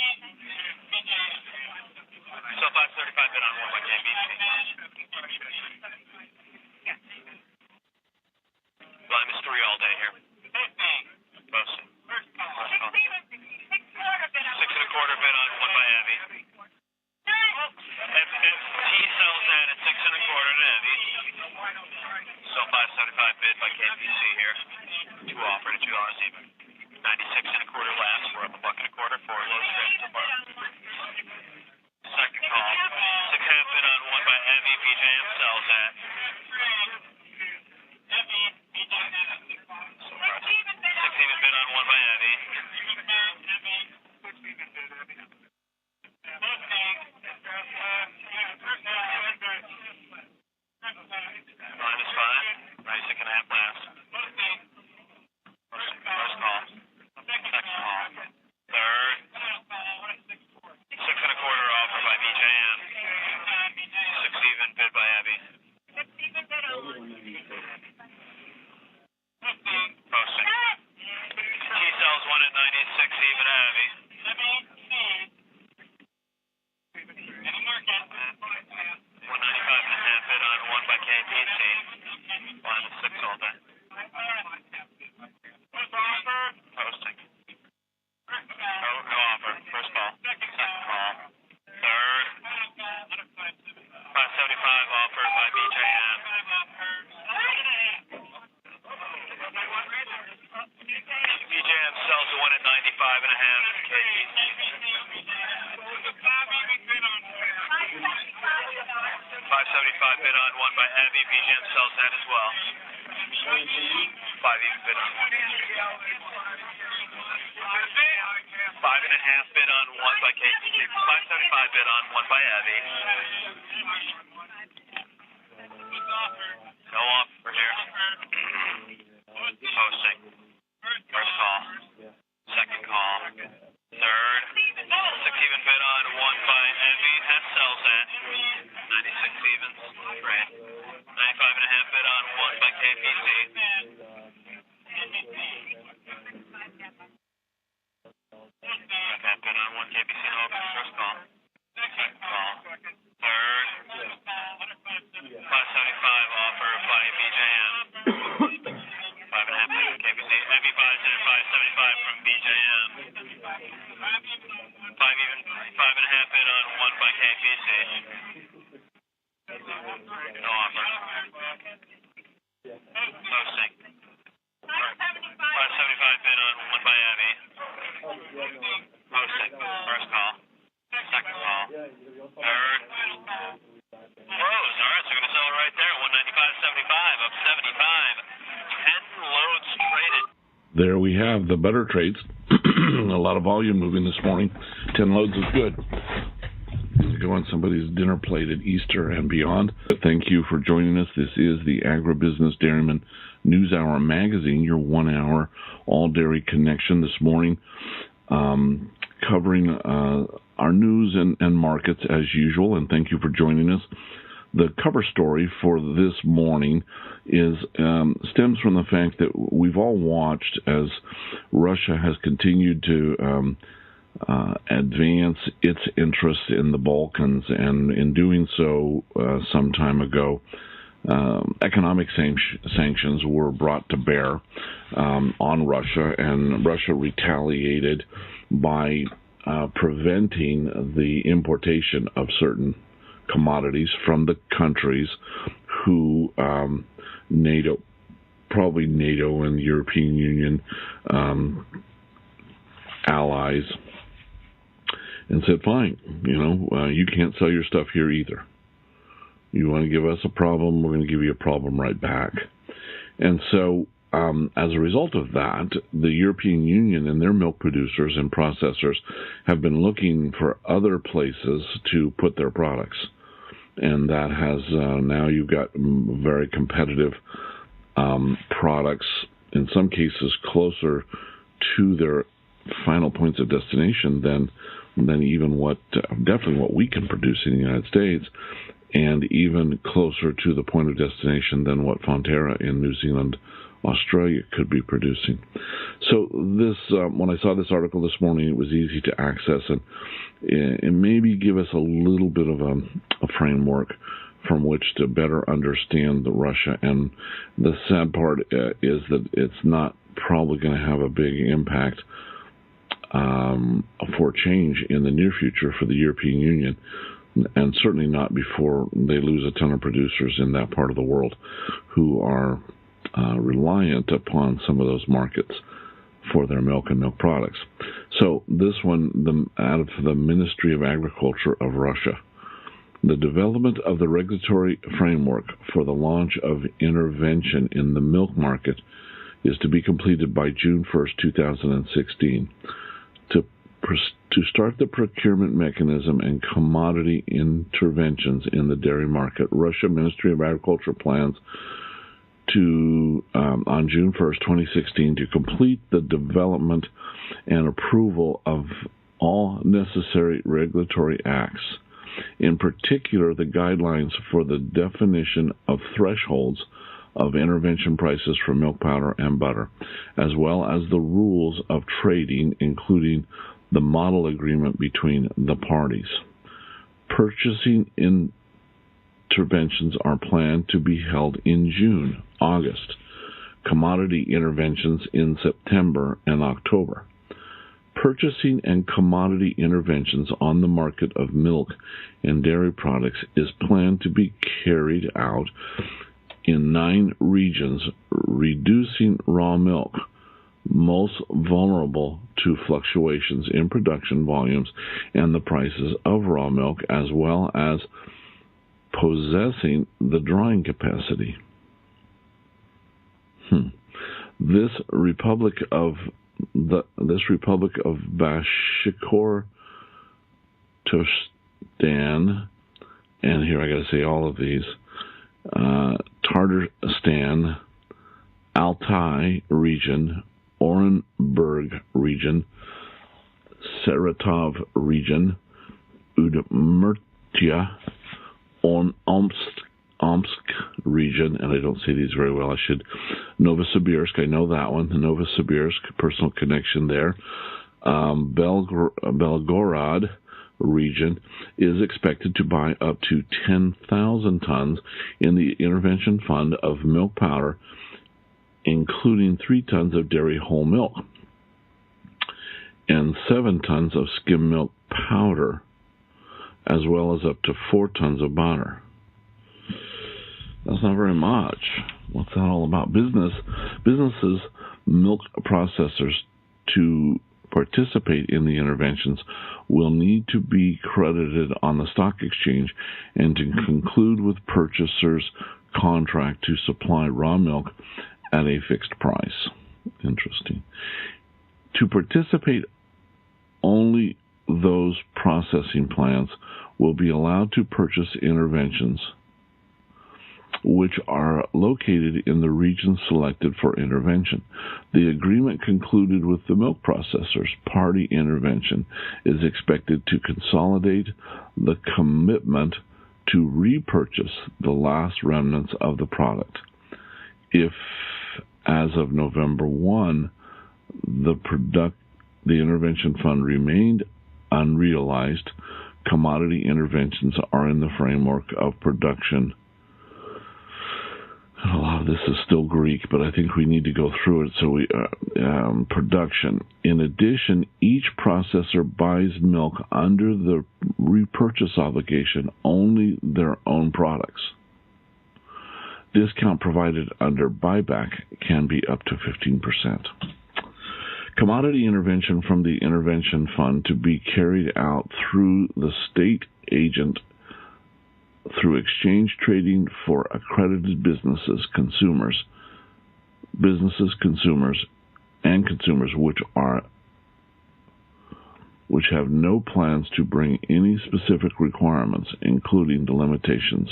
Still 5.35 bid on 1 by KPC. Line is 3 all day here. Posting. First call. 6.25 bid on 1 by Abby. T sells that at 6.25 to Abby. Still 5.75 bid by KPC here. 2 offered at $2 even. 96.25 last. We're up $1.25. 4 loads traded so far. Second call. 6.5 bid on 1 by Abby. BJM sells that. 6 even bid on 1 by Abby. Line is 5. 96.5 last. First call. Second call. Third. 6.25 offer by BJM. 6 even bid by Abby. Posting. T sells 1 at 96 even Abby. 195.5 bid on 1 by KPC. Line is 6 all day. Posting. No offer. First call. Second call. Third. 5.75 offer by BJM. BJM sells 1 at 95.5 KPC. 5.75 bid on 1 by Abby. BJM sells that as well. 5 even bid on 1. 5.5 bid on 1 by KPC. 5.75 bid on 1 by Abby. No offer here. Posting. First call. Second call. Third. 6 even bid on 1 by Abby. S sells that. 96 evens. Right. 95.5 bid on 1 by KPC. 5.5 bid on 1 KPC. No offer. First call. Second call. Third. 5.75 offer by BJM. 5.5 bid on KPC. Abby buys in at 5.75 from BJM. 5 even. 5.5 bid on 1 by KPC. No offer. Posting. 5.75 bid on 1 by Abby. Posting. First call. Second call. Third. Close. All right, so we're going to sell it right there. 195.75 up 75. 10 loads traded. There we have the better trades. A lot of volume moving this morning. 10 loads is good. to go on somebody's dinner plate at Easter and beyond. Thank you for joining us. This is the Agribusiness Dairyman News Hour magazine, your 1 hour all dairy connection this morning, covering our news and markets as usual. And thank you for joining us. The cover story for this morning stems from the fact that we've all watched as Russia has continued to advance its interests in the Balkans, and in doing so some time ago, economic sanctions were brought to bear on Russia, and Russia retaliated by preventing the importation of certain commodities from the countries who NATO and the European Union allies, and said, fine, you can't sell your stuff here either. You want to give us a problem, we're going to give you a problem right back. And so as a result of that, the European Union and their milk producers and processors have been looking for other places to put their products. And that has, now you've got very competitive products, in some cases closer to their final points of destination than even definitely what we can produce in the United States, and even closer to the point of destination than what Fonterra in New Zealand, Australia could be producing. So this, when I saw this article this morning, it was easy to access and maybe give us a little bit of a framework from which to better understand Russia. And the sad part is that it's not probably going to have a big impact for change in the near future for the European Union, and certainly not before they lose a ton of producers in that part of the world who are reliant upon some of those markets for their milk and milk products. So this one, out of the Ministry of Agriculture of Russia, the development of the regulatory framework for the launch of intervention in the milk market is to be completed by June 1st, 2016. To start the procurement mechanism and commodity interventions in the dairy market, Russia Ministry of Agriculture plans to, on June 1st, 2016, to complete the development and approval of all necessary regulatory acts, in particular the guidelines for the definition of thresholds of intervention prices for milk powder and butter, as well as the rules of trading, including the model agreement between the parties. Purchasing interventions are planned to be held in August, commodity interventions in September and October. Purchasing and commodity interventions on the market of milk and dairy products is planned to be carried out in 9 regions, reducing raw milk, most vulnerable to fluctuations in production volumes and the prices of raw milk, as well as possessing the drying capacity. This Republic of Bashkortostan, and here I got to say all of these, Tatarstan, Altai region, Orenburg region, Saratov region, Udmurtia, Omsk region, and I don't say these very well, I should, Novosibirsk, I know that one, the Novosibirsk, personal connection there, Belgorod region is expected to buy up to 10,000 tons in the intervention fund of milk powder, including 3 tons of dairy whole milk and 7 tons of skim milk powder, as well as up to 4 tons of butter. That's not very much. What's that all about? Businesses, milk processors, to participate in the interventions will need to be credited on the stock exchange and to conclude with purchasers' contract to supply raw milk at a fixed price. Interesting. To participate, only those processing plants will be allowed to purchase interventions which are located in the region selected for intervention. The agreement concluded with the milk processors. Party intervention is expected to consolidate the commitment to repurchase the last remnants of the product. If, as of November 1, the intervention fund remained unrealized, commodity interventions are in the framework of production. A lot of this is still Greek, but I think we need to go through it. So production. In addition, each processor buys milk under the repurchase obligation only their own products. Discount provided under buyback can be up to 15%. Commodity intervention from the intervention fund to be carried out through the state agent through exchange trading for accredited businesses, consumers, and consumers which have no plans to bring any specific requirements, including the limitations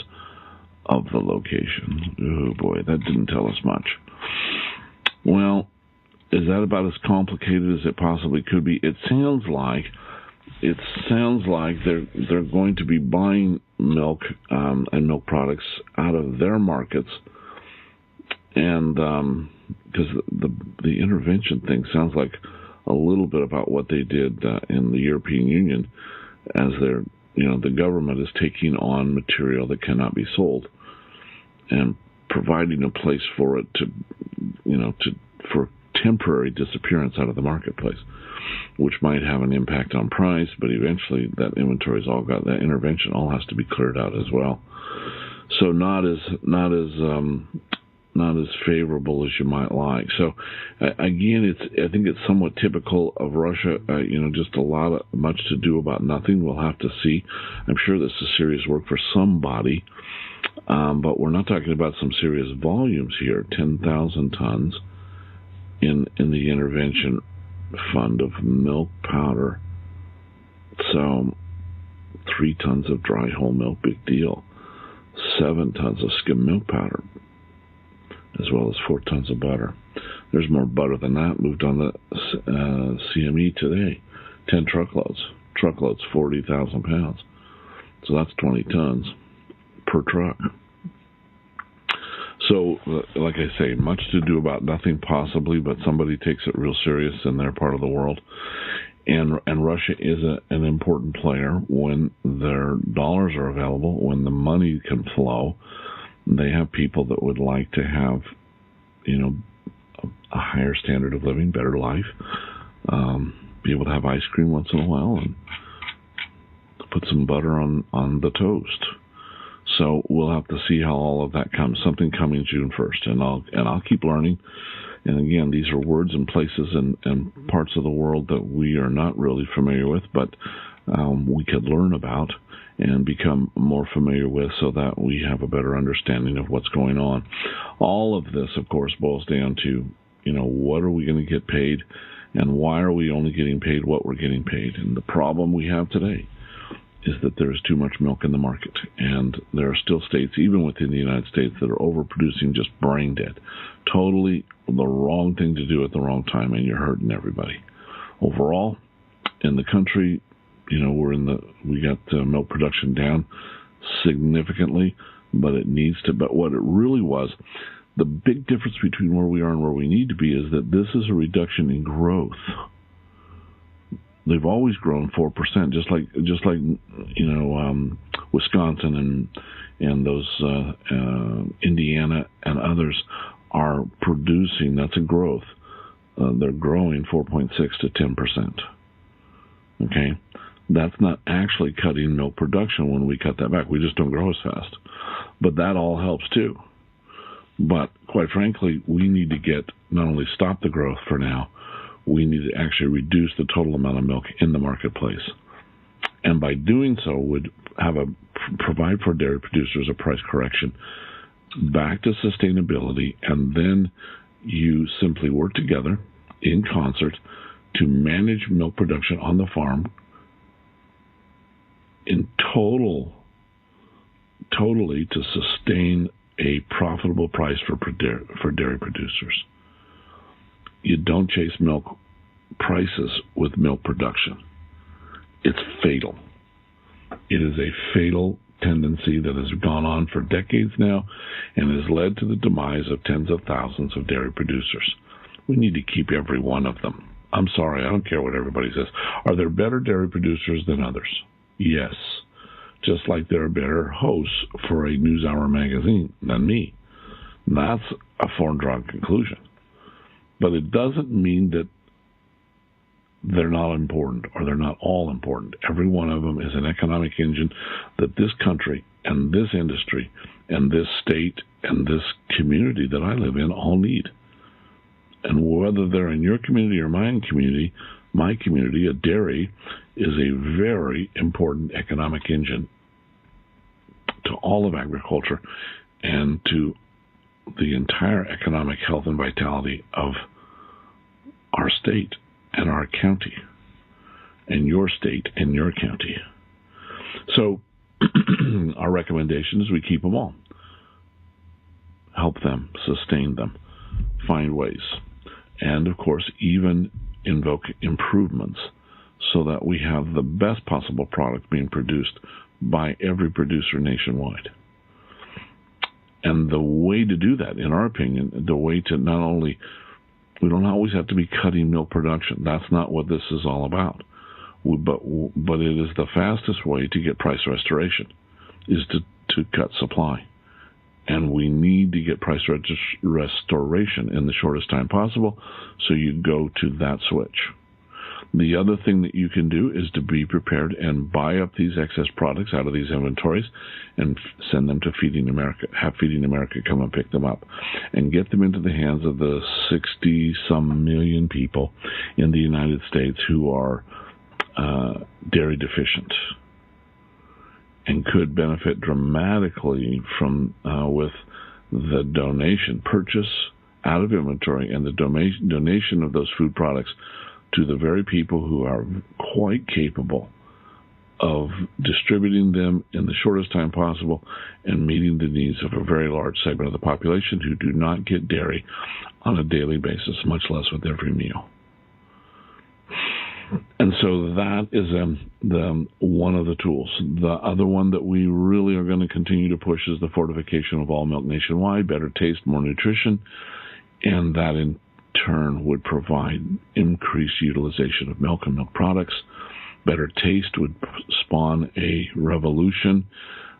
of the location. Oh boy, that didn't tell us much. Well, is that about as complicated as it possibly could be? It sounds like they're going to be buying milk and milk products out of their markets, and because the intervention thing sounds like a little bit about what they did in the European Union, as the government is taking on material that cannot be sold and providing a place for it for temporary disappearance out of the marketplace, which might have an impact on price, but eventually that intervention all has to be cleared out as well. So not as favorable as you might like. So again, I think it's somewhat typical of Russia. Just much to do about nothing. We'll have to see. I'm sure this is serious work for somebody, but we're not talking about some serious volumes here. 10,000 tons in the intervention fund of milk powder. So 3 tons of dry whole milk, big deal. 7 tons of skim milk powder, as well as 4 tons of butter. There's more butter than that moved on the CME today. 10 truckloads, 40,000 pounds. So that's 20 tons per truck. So, like I say, much to do about nothing possibly, but somebody takes it real serious in their part of the world. And Russia is an important player when their dollars are available, when the money can flow. They have people that would like to have, a higher standard of living, better life, be able to have ice cream once in a while, and put some butter on the toast. So we'll have to see how all of that comes. Something coming June 1st, and I'll keep learning. And again, these are words and places and parts of the world that we are not really familiar with, but we could learn about and become more familiar with, so that we have a better understanding of what's going on. All of this, of course, boils down to, what are we going to get paid, and why are we only getting paid what we're getting paid? And the problem we have today is that there is too much milk in the market, and there are still states, even within the United States, that are overproducing just brain dead. Totally the wrong thing to do at the wrong time, and you're hurting everybody. Overall, in the country, we got milk production down significantly, but what it really was, the big difference between where we are and where we need to be is that this is a reduction in growth. They've always grown 4%, just like Wisconsin and those Indiana and others are producing. That's a growth. They're growing 4.6 to 10%. Okay, that's not actually cutting milk production when we cut that back. We just don't grow as fast, but that all helps too. But quite frankly, we need to not only stop the growth for now, we need to actually reduce the total amount of milk in the marketplace. And by doing so, would provide for dairy producers a price correction back to sustainability, and then you simply work together in concert to manage milk production on the farm in totally to sustain a profitable price for dairy producers. You don't chase milk prices with milk production. It's fatal. It is a fatal tendency that has gone on for decades now and has led to the demise of tens of thousands of dairy producers. We need to keep every one of them. I'm sorry, I don't care what everybody says. Are there better dairy producers than others? Yes. Just like there are better hosts for a NewsHour magazine than me. That's a foregone conclusion. But it doesn't mean that they're not important or they're not all important. Every one of them is an economic engine that this country and this industry and this state and this community that I live in all need. And whether they're in your community or my community, a dairy is a very important economic engine to all of agriculture and to the entire economic health and vitality of our state and our county and your state and your county. So our recommendation is we keep them all. Help them, sustain them, find ways. And, of course, even invoke improvements so that we have the best possible product being produced by every producer nationwide. And the way to do that, in our opinion, the way to not only, we don't always have to be cutting milk production. That's not what this is all about. But it is the fastest way to get price restoration, is to cut supply. And we need to get price restoration in the shortest time possible, so you go to that switch. The other thing that you can do is to be prepared and buy up these excess products out of these inventories and send them to Feeding America. Have Feeding America come and pick them up and get them into the hands of the 60-some million people in the United States who are dairy deficient and could benefit dramatically from with the purchase out of inventory and the donation of those food products to the very people who are quite capable of distributing them in the shortest time possible and meeting the needs of a very large segment of the population who do not get dairy on a daily basis, much less with every meal. And so that is the one of the tools. The other one that we really are going to continue to push is the fortification of all milk nationwide, better taste, more nutrition, and that in turn would provide increased utilization of milk and milk products. Better taste would spawn a revolution.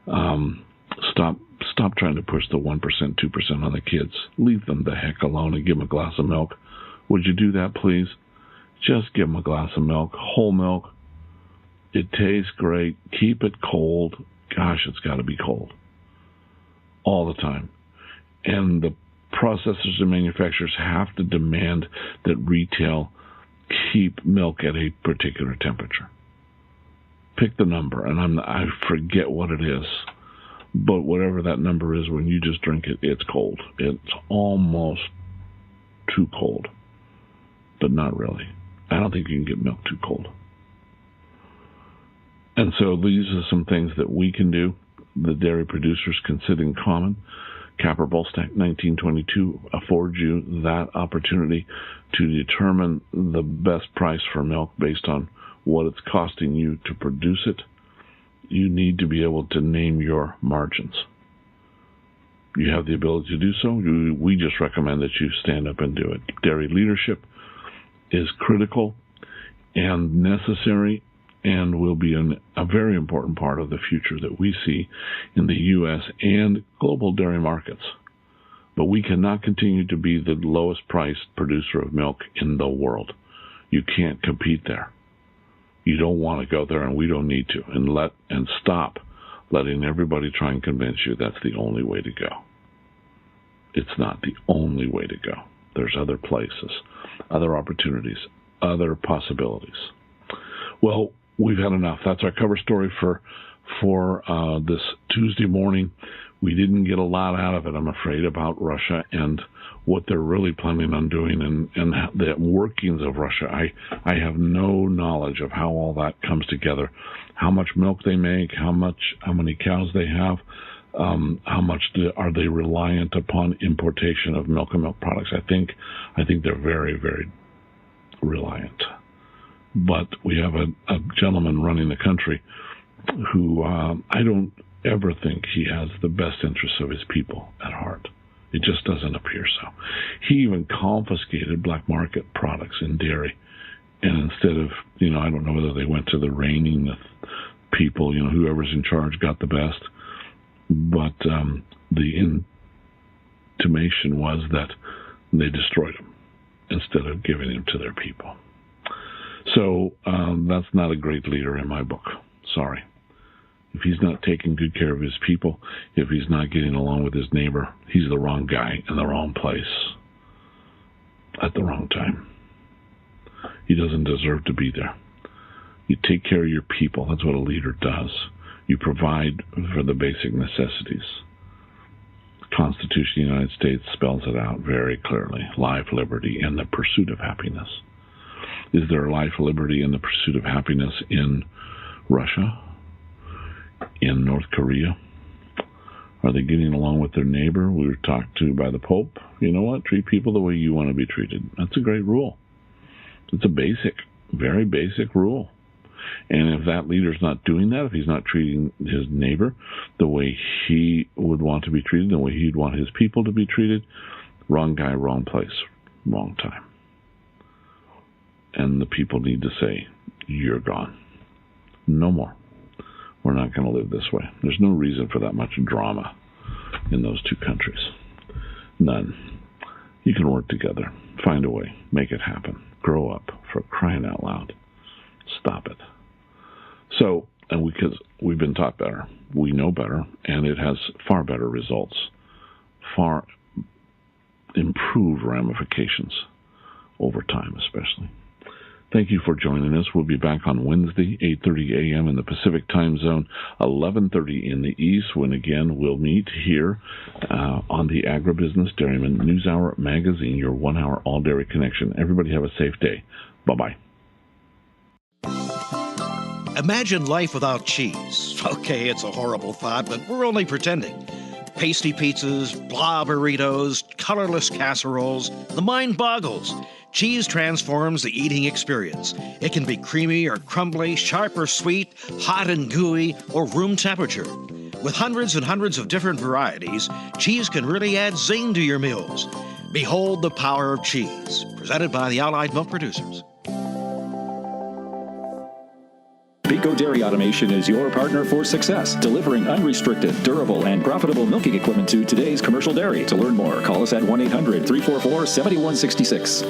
Stop trying to push the 1%, 2% on the kids. Leave them the heck alone and give them a glass of milk. Would you do that, please? Just give them a glass of milk, whole milk. It tastes great. Keep it cold. Gosh, it's got to be cold all the time. And the processors and manufacturers have to demand that retail keep milk at a particular temperature. Pick the number, and I forget what it is, but whatever that number is, when you just drink it, it's cold. It's almost too cold, but not really. I don't think you can get milk too cold. And so these are some things that we can do, the dairy producers can sit in common. Capper-Bolstack 1922 affords you that opportunity to determine the best price for milk based on what it's costing you to produce it. You need to be able to name your margins. You have the ability to do so. We just recommend that you stand up and do it. Dairy leadership is critical and necessary and will be a very important part of the future that we see in the U.S. and global dairy markets. But we cannot continue to be the lowest priced producer of milk in the world. You can't compete there. You don't want to go there, and we don't need to. And stop letting everybody try and convince you that's the only way to go. It's not the only way to go. There's other places, other opportunities, other possibilities. Well, we've had enough. That's our cover story for this Tuesday morning. we didn't get a lot out of it, I'm afraid, about Russia and what they're really planning on doing and the workings of Russia. I have no knowledge of how all that comes together, how much milk they make, how many cows they have, how much are they reliant upon importation of milk and milk products. I think they're very, very reliant. But we have a gentleman running the country who I don't ever think he has the best interests of his people at heart. It just doesn't appear so. He even confiscated black market products in dairy. And instead of, I don't know whether they went to the reigning people, whoever's in charge got the best. But the intimation was that they destroyed them instead of giving them to their people. So that's not a great leader in my book. Sorry. If he's not taking good care of his people, if he's not getting along with his neighbor, he's the wrong guy in the wrong place at the wrong time. He doesn't deserve to be there. You take care of your people. That's what a leader does. You provide for the basic necessities. The Constitution of the United States spells it out very clearly. Life, liberty, and the pursuit of happiness. Is there life, liberty, and the pursuit of happiness in Russia? In North Korea? Are they getting along with their neighbor? We were talked to by the Pope. You know what? Treat people the way you want to be treated. That's a great rule. It's a basic, very basic rule. And if that leader's not doing that, if he's not treating his neighbor the way he would want to be treated, the way he'd want his people to be treated, wrong guy, wrong place, wrong time. And the people need to say, you're gone. No more. We're not going to live this way. There's no reason for that much drama in those two countries. None. You can work together. Find a way. Make it happen. Grow up, for crying out loud. Stop it. So, and because we've been taught better, we know better, and it has far better results, far improved ramifications over time especially. Thank you for joining us. We'll be back on Wednesday, 8:30 a.m. in the Pacific Time Zone, 11:30 in the East, when again we'll meet here on the Agribusiness Dairyman News Hour magazine, your 1 hour all dairy connection. Everybody have a safe day. Bye-bye. Imagine life without cheese. Okay, it's a horrible thought, but we're only pretending. Pasty pizzas, blah burritos, colorless casseroles, the mind boggles. Cheese transforms the eating experience. It can be creamy or crumbly, sharp or sweet, hot and gooey, or room temperature. With hundreds and hundreds of different varieties, cheese can really add zing to your meals. Behold the power of cheese, presented by the Allied Milk Producers. Pico Dairy Automation is your partner for success, delivering unrestricted, durable, and profitable milking equipment to today's commercial dairy. To learn more, call us at 1-800-344-7166.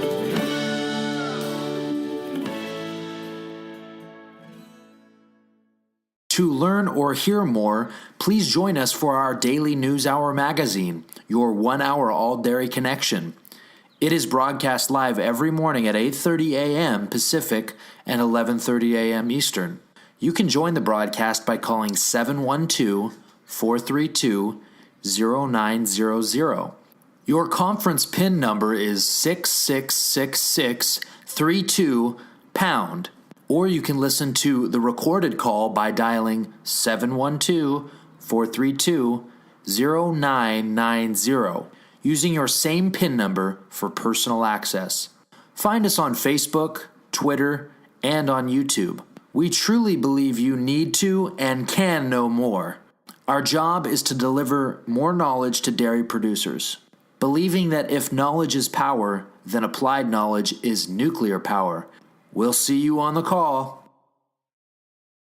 To learn or hear more, please join us for our daily News Hour magazine, your 1 hour all dairy connection. It is broadcast live every morning at 8:30 a.m. Pacific and 11:30 a.m. Eastern. You can join the broadcast by calling 712-432-0900. Your conference PIN number is 666632#, or you can listen to the recorded call by dialing 712-432-0990, using your same PIN number for personal access. Find us on Facebook, Twitter, and on YouTube. We truly believe you need to and can know more. Our job is to deliver more knowledge to dairy producers, believing that if knowledge is power, then applied knowledge is nuclear power. We'll see you on the call.